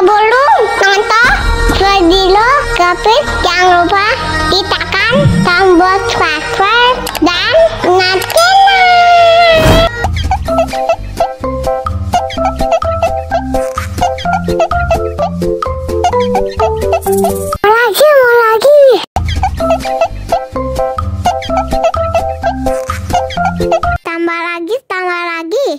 Sebelum nonton video Kepit, jangan lupa tekan tombol subscribe dan nyalakan. Mau lagi. Tambah lagi. Mau lagi.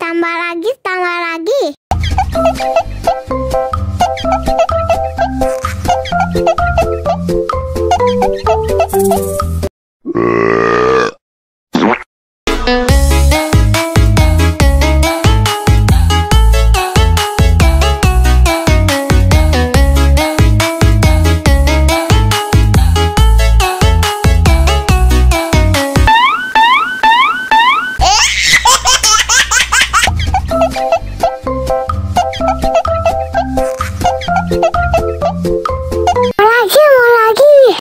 Tambah lagi. Mau lagi.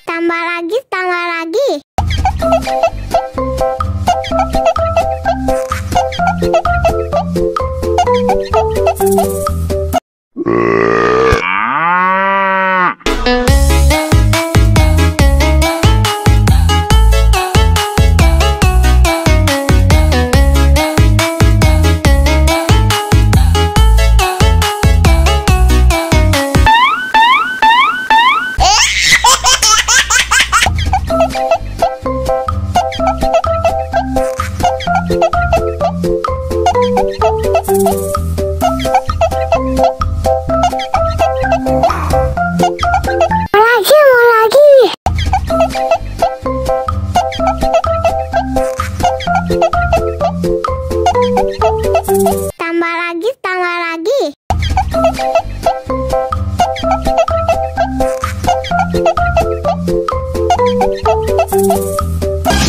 Tambah lagi. Mau lagi. Tambah lagi.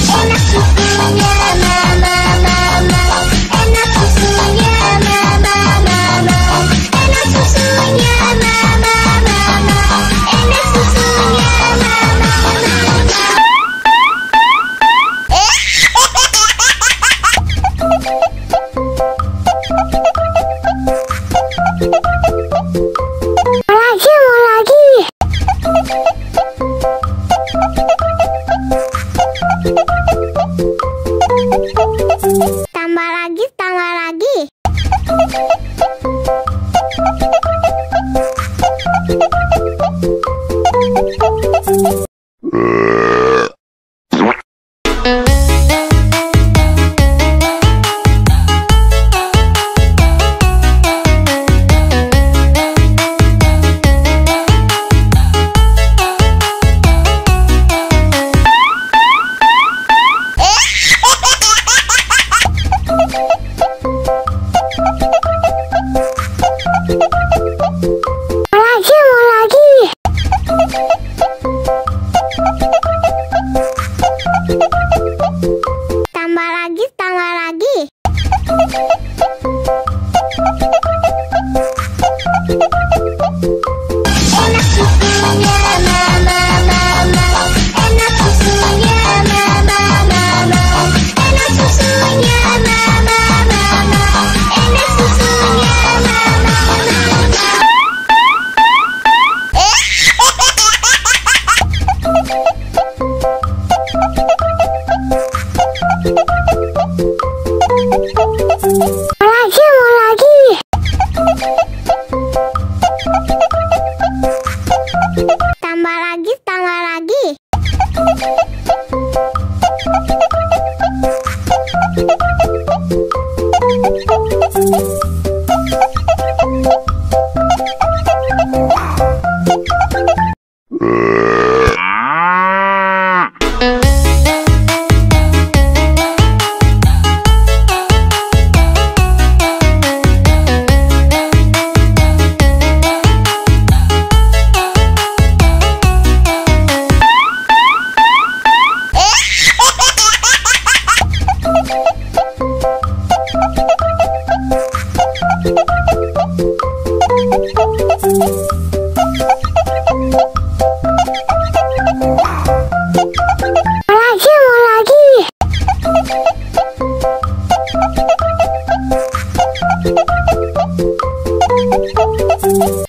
Enak susunya mama, enak susunya mama, enak susunya mama, enak susunya mama. Mau lagi. Tambah lagi. Mau lagi. Tambah lagi, tambah lagi.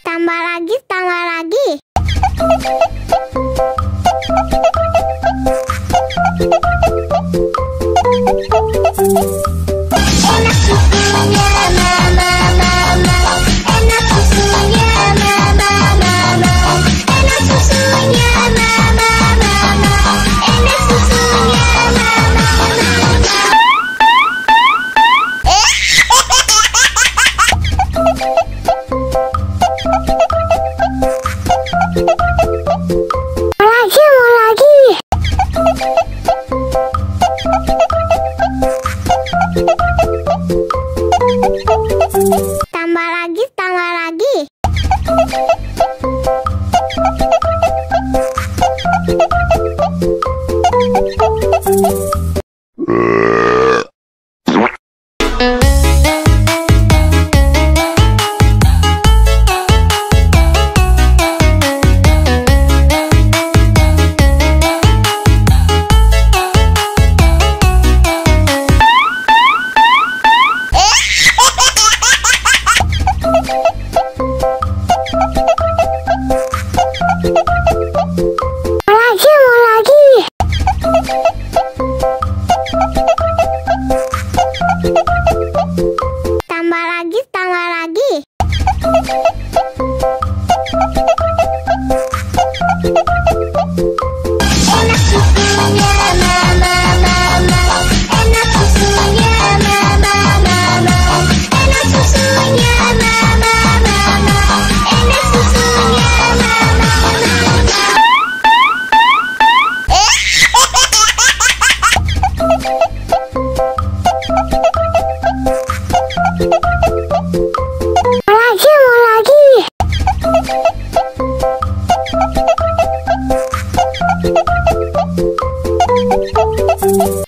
Tambah lagi, tambah lagi. Enak susunya mama, mama. Enak susunya mama, mama. Enak susunya mama, mama. Enak susunya mama, mama. Tambah lagi, tambah lagi. Tambah lagi, tambah lagi. Enak susunya mama, mama. Enak susunya mama, mama. Enak susunya mama, mama. Enak susunya mama, mama. Lagi.